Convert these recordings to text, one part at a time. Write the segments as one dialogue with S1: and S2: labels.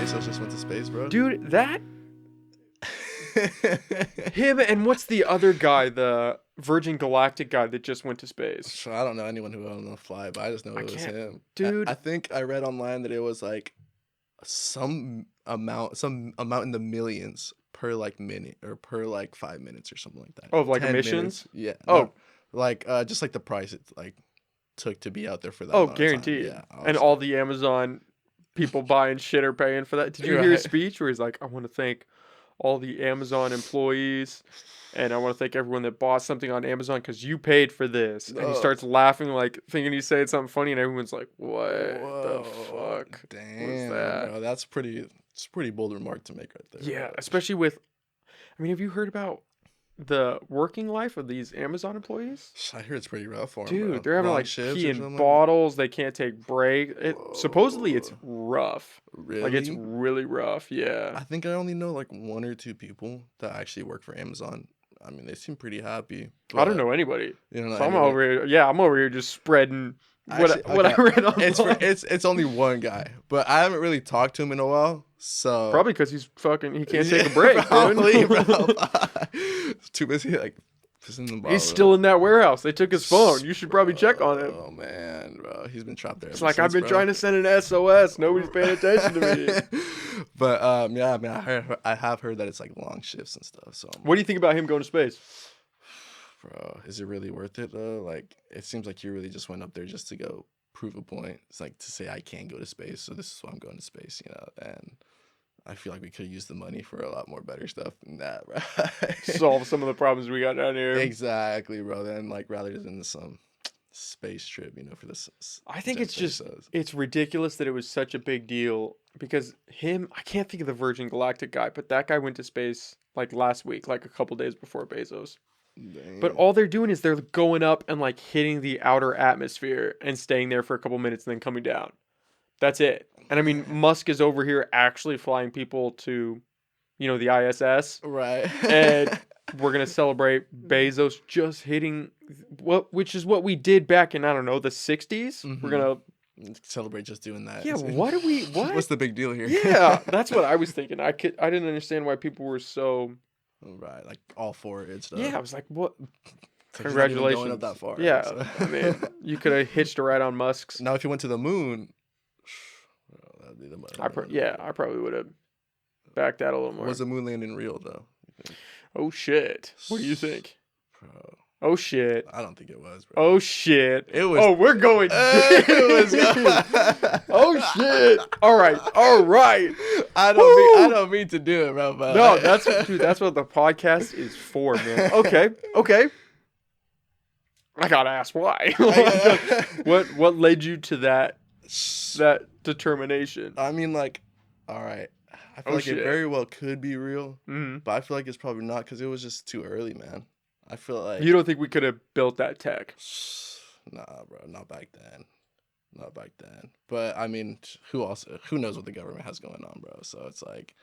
S1: Bezos just went to space, bro.
S2: Dude, that him and what's the other guy, the Virgin Galactic guy that just went to space?
S1: So I don't know anyone who owned the fly, but I just know it was him.
S2: Dude.
S1: I think I read online that it was like some amount in the millions per like minute or per like 5 minutes or something like that.
S2: Oh, like
S1: 10
S2: emissions?
S1: minutes. Yeah.
S2: Oh.
S1: No, like just like the price it like took to be out there for that.
S2: Oh,
S1: amount of time.
S2: guaranteed.
S1: Yeah.
S2: And all the Amazon people buying shit are paying for that. Did you hear his speech where he's like, I want to thank all the Amazon employees, and I want to thank everyone that bought something on Amazon because you paid for this. And he starts laughing, like thinking he's saying something funny, and everyone's like, "What the fuck?
S1: Damn,
S2: was that?"
S1: bro, that's it's a pretty bold remark to make right there.
S2: Yeah,
S1: bro.
S2: especially with, I mean, have you heard about the working life of these Amazon employees?
S1: I hear it's pretty rough for them,
S2: Dude,
S1: bro.
S2: they're having
S1: Long
S2: like
S1: shifts
S2: pee
S1: or
S2: in
S1: something like
S2: bottles. They can't take breaks. Supposedly it's rough.
S1: that. Really?
S2: Like it's really rough. Yeah.
S1: I think I only know like 1 or 2 people that actually work for Amazon. I mean, they seem pretty happy.
S2: I don't know anybody.
S1: You know,
S2: So I'm over here. Yeah, I'm over here just spreading what I read online.
S1: It's only one guy, but I haven't really talked to him in a while. So
S2: Probably because he can't take a break,
S1: probably,
S2: dude.
S1: bro. Too busy like pissing the bottle.
S2: He's still in that warehouse. They took his phone. You should probably check on him.
S1: Oh man, bro, he's been trapped there.
S2: It's like I've been trying to send an SOS. Nobody's paying attention to me.
S1: But yeah, I mean, I have heard that it's like long shifts and stuff. So
S2: What do you think about him going to space?
S1: bro, is it really worth it though? Like, it seems like you really just went up there just to go prove a point. It's like to say I can go to space, so this is why I'm going to space, you know. And I feel like we could use the money for a lot more better stuff than that, right?
S2: Solve some of the problems we got down here.
S1: Exactly, bro. Then like rather than some space trip, you know, for this.
S2: I think it's ridiculous that it was such a big deal because I can't think of the Virgin Galactic guy, but that guy went to space like last week, like a couple days before Bezos.
S1: Dang.
S2: But all they're doing is they're going up and like hitting the outer atmosphere and staying there for a couple minutes and then coming down. That's it. And I mean, Musk is over here actually flying people to, you know, the ISS.
S1: Right.
S2: And we're going to celebrate Bezos just hitting which is what we did back in, I don't know, the 60s.
S1: Mhm.
S2: We're going
S1: to celebrate just doing that.
S2: Yeah, what?
S1: What's the big deal here?
S2: Yeah, that's what I was thinking. I didn't understand why people were so
S1: right, like all for it and stuff.
S2: Yeah, I was like, what?
S1: So
S2: Congratulations.
S1: going up that far.
S2: Yeah,
S1: So.
S2: I mean, you could have hitched a ride on Musk's.
S1: Now, if you went to the moon, that'd be the money.
S2: I probably would have backed that a little more.
S1: Was the moon landing real though?
S2: Oh shit! What do you think?
S1: Bro,
S2: oh shit!
S1: I don't think it was, bro.
S2: Oh shit!
S1: It was.
S2: Oh, we're going. Oh shit! All right.
S1: I don't mean to do it, bro. But
S2: no, that's what the podcast is for, man. Okay. I gotta ask why. What led you to that determination?
S1: I mean, like, all right. I feel like it very well could be real, but I feel like it's probably not because it was just too early, man. I feel like
S2: you don't think we could have built that tech?
S1: Nah, bro, not back then. But I mean, who knows what the government has going on, bro? So it's like,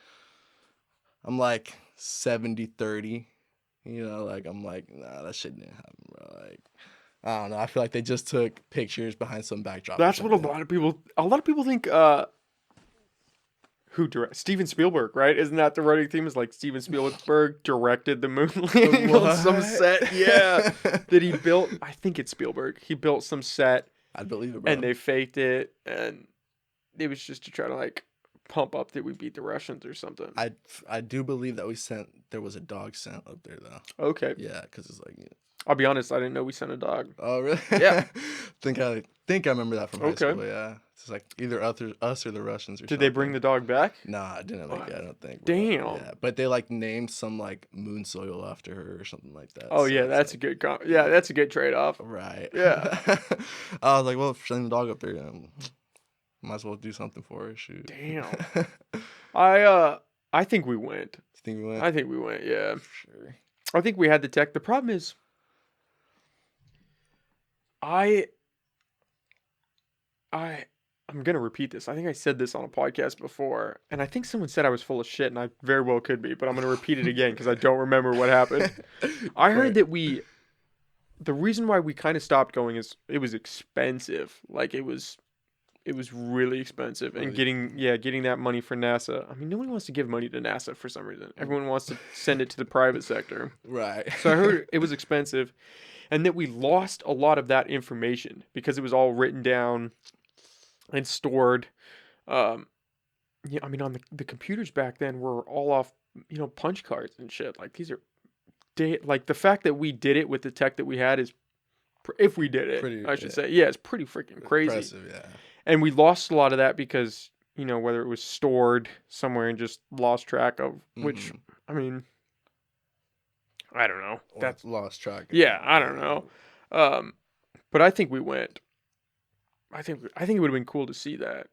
S1: I'm like 70-30, you know, like I'm like, nah, that shit didn't happen, bro. Like, I don't know. I feel like they just took pictures behind some backdrop.
S2: That's what a lot of people think. Who directed? Steven Spielberg, right? Isn't that the running theme? Is like Steven Spielberg directed the moon landing on some set? Yeah, that he built. I think it's Spielberg. He built some set.
S1: I believe it, bro.
S2: And they faked it, and it was just to try to like pump up that we beat the Russians or something.
S1: I do believe that there was a dog sent up there though.
S2: Okay.
S1: Yeah, because it's like.
S2: I'll be honest, I didn't know we sent a dog.
S1: Oh really?
S2: Yeah.
S1: think I remember that from high school. Yeah. It's like either us or the Russians. Or
S2: Did they bring the dog back?
S1: Nah, I didn't like it. I don't think.
S2: Damn.
S1: Yeah, but they like named some like moon soil after her or something like that.
S2: Oh so yeah, that's like, a good. That's a good trade off.
S1: Right.
S2: Yeah.
S1: I was like, well, send the dog up there. Might as well do something for her. Shoot.
S2: Damn. I think we went.
S1: You think we went?
S2: I think we went. Yeah.
S1: For sure.
S2: I think we had the tech. The problem is, I'm gonna repeat this. I think I said this on a podcast before, and I think someone said I was full of shit, and I very well could be, but I'm gonna repeat it again because I don't remember what happened. I heard that the reason why we kind of stopped going is it was expensive. Like it was it was really expensive. And
S1: Really?
S2: getting that money for NASA. I mean, nobody wants to give money to NASA for some reason. Everyone wants to send it to the private sector.
S1: Right.
S2: So I heard it was expensive, and that we lost a lot of that information because it was all written down and stored. Um, yeah, I mean, on the computers back then were all off, punch cards and shit. Like these are like the fact that we did it with the tech that we had is, if we did it,
S1: Pretty
S2: I should say, yeah, it's pretty freaking crazy.
S1: impressive, yeah.
S2: And we lost a lot of that because whether it was stored somewhere and just lost track of, which
S1: Mhm.
S2: I mean, I don't know. That's
S1: Lost track of
S2: yeah, I don't
S1: yeah.
S2: know. But I think we went. I think it would have been cool to see that.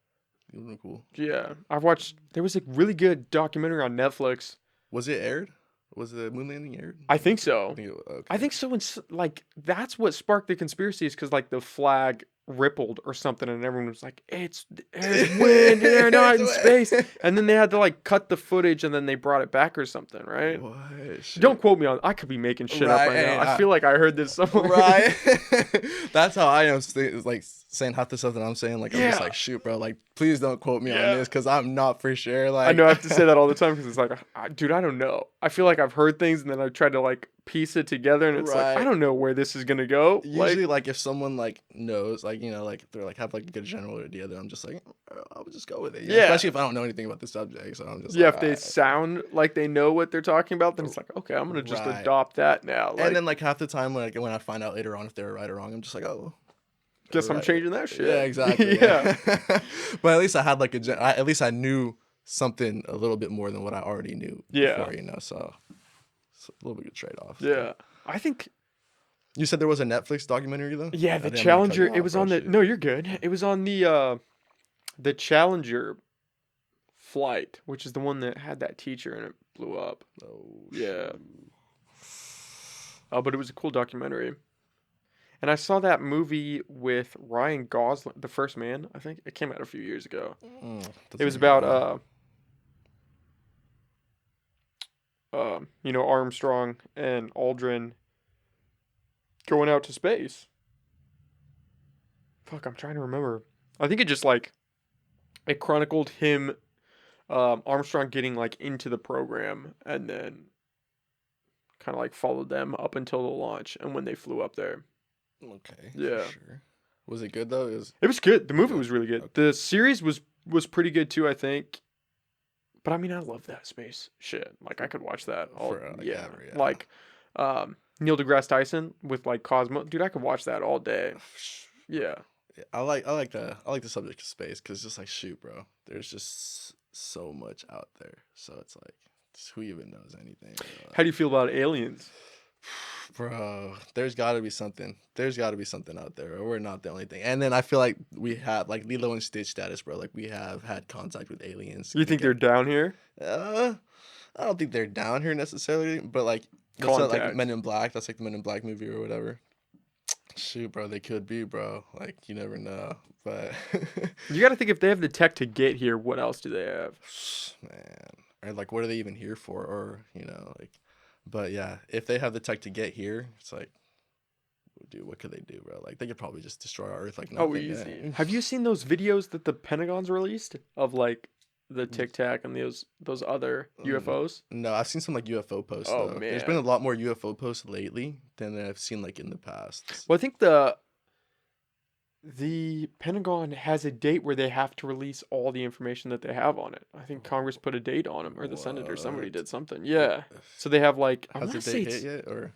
S1: It would've been cool.
S2: Yeah, I've watched. There was a really good documentary on Netflix.
S1: Was it aired? Was the moon landing aired?
S2: I think so.
S1: I think okay.
S2: I think so. And like that's what sparked the conspiracies because like the flag rippled or something, and everyone was like, "There's wind, and they're not in space." And then they had to like cut the footage, and then they brought it back or something, right?
S1: What? Shit.
S2: Don't quote me on. I could be making shit up right now. I feel like I heard this somewhere.
S1: Right. That's how I am. Like saying half the stuff that I'm saying. Like I'm just
S2: Yeah.
S1: like, shoot, bro. Like please don't quote me
S2: Yeah.
S1: on this because I'm not for sure. Like
S2: I know I have to say that all the time because it's like, dude, I don't know. I feel like I've heard things and then I've tried to like piece it together, and it's like I
S1: Right.
S2: don't know where this is gonna go.
S1: Usually, like if someone like knows, like like they're like have like a good general idea, then I'm just like, I'll just go with it.
S2: Yeah.
S1: Especially if I don't know anything about the subject, so I'm just
S2: yeah,
S1: like,
S2: if they
S1: alright.
S2: sound like they know what they're talking about, then it's like, okay, I'm gonna just
S1: Right.
S2: adopt that now. Like,
S1: And then like half the time when I find out later on if they're right or wrong, I'm just like, oh.
S2: guess I'm
S1: right.
S2: changing that shit.
S1: Yeah, exactly.
S2: Yeah.
S1: But at least I had like at least I knew something a little bit more than what I already knew.
S2: Yeah.
S1: Before, so it's a little bit of trade off.
S2: Yeah. I think.
S1: You said there was a Netflix documentary though.
S2: Yeah,
S1: I
S2: the
S1: didn't mean to cut
S2: Challenger.
S1: you
S2: It
S1: off,
S2: was
S1: bro,
S2: on the.
S1: shit.
S2: No, you're good. It was on the Challenger flight, which is the one that had that teacher and it blew up.
S1: Oh,
S2: Yeah.
S1: shoot.
S2: Oh, but it was a cool documentary. And I saw that movie with Ryan Gosling, The First Man. I think it came out a few years ago. It was about Armstrong and Aldrin going out to space. Fuck, I'm trying to remember. I think it just like it chronicled him, Armstrong getting like into the program and then kind of like followed them up until the launch and when they flew up there.
S1: Okay.
S2: Yeah.
S1: Sure. Was it good though?
S2: It was good. The movie
S1: good.
S2: was really good.
S1: Okay.
S2: The series was pretty good too, I think. But I mean, I love that space shit. Like I could watch that all.
S1: For, like,
S2: yeah.
S1: ever, yeah.
S2: Like, Neil deGrasse Tyson with like Cosmo. Dude, I could watch that all day. Yeah.
S1: Yeah, I like the subject of space because just like shoot, bro. There's just so much out there. So it's like, who even knows anything?
S2: How do you feel about aliens?
S1: Bro, there's got to be something. There's got to be something out there. Or we're not the only thing. And then I feel like we have like Lilo and Stitch status, bro. Like we have had contact with aliens.
S2: You think they're down here?
S1: I don't think they're down here necessarily, but like that's not, like
S2: Contact.
S1: Men in Black. That's like the Men in Black movie or whatever. Shoot, bro, they could be, bro. Like you never know, but
S2: You got to think if they have the tech to get here, what else do they have?
S1: man, or like what are they even here for? Or like, but yeah, if they have the tech to get here, it's like, dude, what could they do, bro? Like they could probably just destroy our Earth like nothing.
S2: Oh, easy.
S1: Yeah.
S2: Have you seen those videos that the Pentagon's released of like the Tic Tac and those other UFOs?
S1: No, I've seen some like UFO posts.
S2: Oh,
S1: though. There's been
S2: man.
S1: a lot more UFO posts lately than I've seen like in the past.
S2: Well, I think the Pentagon has a date where they have to release all the information that they have on it. I think Congress put a date on them, or the Senate, or somebody
S1: What?
S2: did something. Yeah. So they have like I
S1: Has
S2: want
S1: the
S2: to say
S1: date
S2: it's
S1: hit yet? Or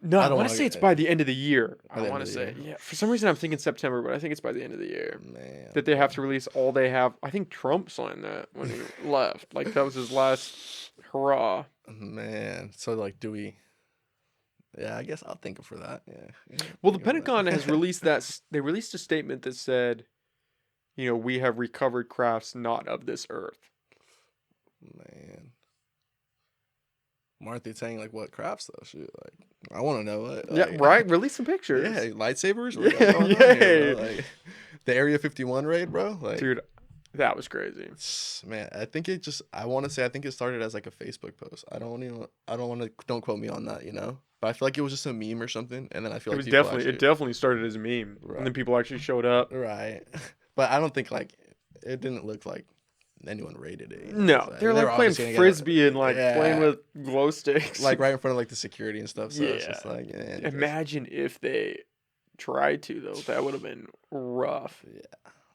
S2: no,
S1: I
S2: I
S1: don't
S2: want to
S1: wanna
S2: say it's
S1: get-
S2: by the end of the year.
S1: By the
S2: I
S1: end
S2: want
S1: of
S2: to
S1: the
S2: say
S1: year.
S2: yeah. For some reason, I'm thinking September, but I think it's by the end of the year
S1: man,
S2: that they have to release all they have. I think Trump signed that when he left. Like that was his last hurrah.
S1: man. So like, do we? Yeah, I guess I'll think for that. Yeah.
S2: Well, the
S1: think of that.
S2: Pentagon has released that. They released a statement that said, we have recovered crafts not of this earth.
S1: Man. Why aren't they saying like what crafts though? Shoot, like I want to know what.
S2: Yeah,
S1: like-
S2: right. Release some pictures.
S1: Yeah, lightsabers. What
S2: Yeah,
S1: going on here,
S2: yay.
S1: bro? Like, the Area 51 raid, bro. Like,
S2: Dude, that was crazy.
S1: man, I think it just. I want to say I think it started as like a Facebook post. I don't want to. Don't quote me on that. But I feel like it was just a meme or something, and then I feel
S2: It
S1: like
S2: was
S1: people
S2: it
S1: actually,
S2: definitely started as a meme, and then
S1: Right.
S2: people actually showed up.
S1: right. But I don't think like it didn't look like anyone rated it.
S2: No, they're like playing frisbee and like playing with glow sticks,
S1: like right in front of like the security and stuff. So
S2: yeah.
S1: It's just like,
S2: Imagine if they tried to though. That would have been rough.
S1: Yeah,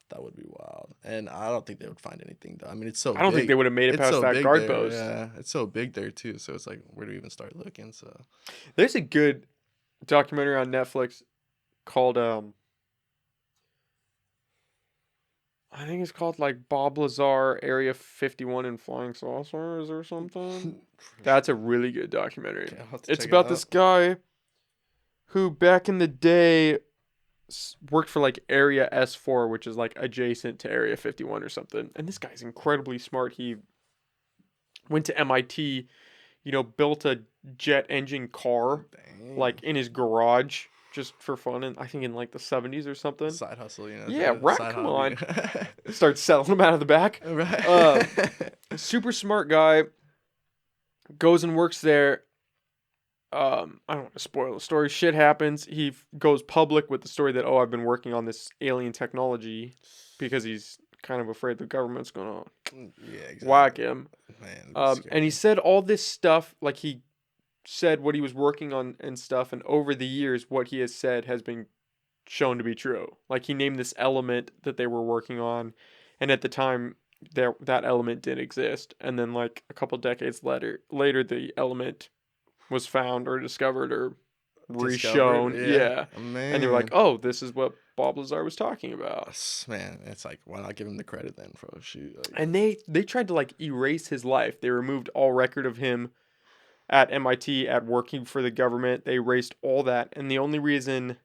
S1: that would be wild. And I don't think they would find anything though. I mean, it's so.
S2: I don't think they would have made it past that guard post.
S1: Yeah, it's so big there too. So it's like, where do we even start looking? So
S2: there's a good documentary on Netflix called I think it's called like Bob Lazar Area 51 and Flying Saucers or something. That's a really good documentary. Okay, it's about this guy who back in the day worked for like Area S4, which is like adjacent to Area 51 or something. And this guy's incredibly smart. He went to MIT, built a jet engine car like in his garage. Just for fun, and I think in like the 70s or something.
S1: Side hustle,
S2: Yeah, right. Come on. Start selling them out of the back.
S1: Right.
S2: Super smart guy. Goes and works there. I don't want to spoil the story. Shit happens. He goes public with the story that, I've been working on this alien technology because he's kind of afraid the government's going to whack him. Man, and he said all this stuff, like he said what he was working on and stuff, and over the years what he has said has been shown to be true. Like he named this element that they were working on, and at the time that element did exist, and then like a couple decades later the element was found or discovered or reshown. Yeah. And they were like, this is what Bob Lazar was talking about.
S1: Man, it's like, why not give him the credit then, bro? Shoot. Like...
S2: And they tried to like erase his life. They removed all record of him at MIT, at working for the government. They erased all that. And the only reason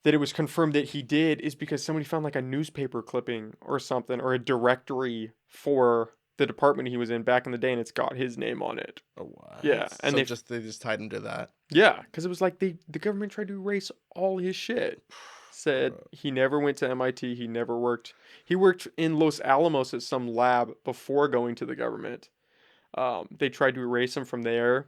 S2: that it was confirmed that he did is because somebody found like a newspaper clipping or something, or a directory for the department he was in back in the day, and it's got his name on it.
S1: Oh, wow.
S2: Yeah. And
S1: they just tied him to that.
S2: Yeah, because it was like the government tried to erase all his shit. Said he never went to MIT. He never worked. He worked in Los Alamos at some lab before going to the government. They tried to erase him from there.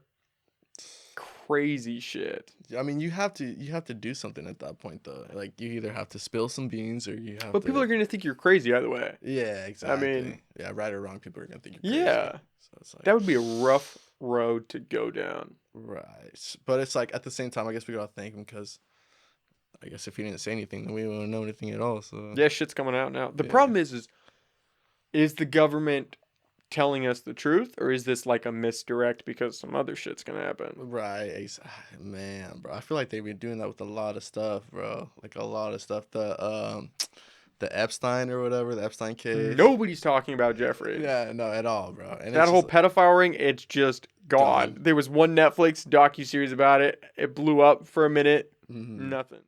S2: Crazy shit.
S1: I mean, you have to do something at that point though. Like you either have to spill some beans or you have.
S2: But people are gonna think you're crazy either way.
S1: Yeah, exactly.
S2: I mean,
S1: yeah, right or wrong, people are gonna think you're crazy.
S2: Yeah.
S1: So it's like,
S2: that would be a rough road to go down.
S1: Right, but it's like at the same time, I guess we gotta thank him because I guess if he didn't say anything, then we wouldn't know anything at all. So
S2: yeah, shit's coming out now. The problem is the government telling us the truth, or is this like a misdirect because some other shit's gonna happen?
S1: Right, man, bro. I feel like they've been doing that with a lot of stuff, bro. Like a lot of stuff. The Epstein or whatever, the Epstein case.
S2: Nobody's talking about Jeffrey.
S1: Yeah, no, at all, bro. And
S2: that whole pedophile ring, it's just gone. There was one Netflix docuseries about it. It blew up for a minute. Mm-hmm. Nothing.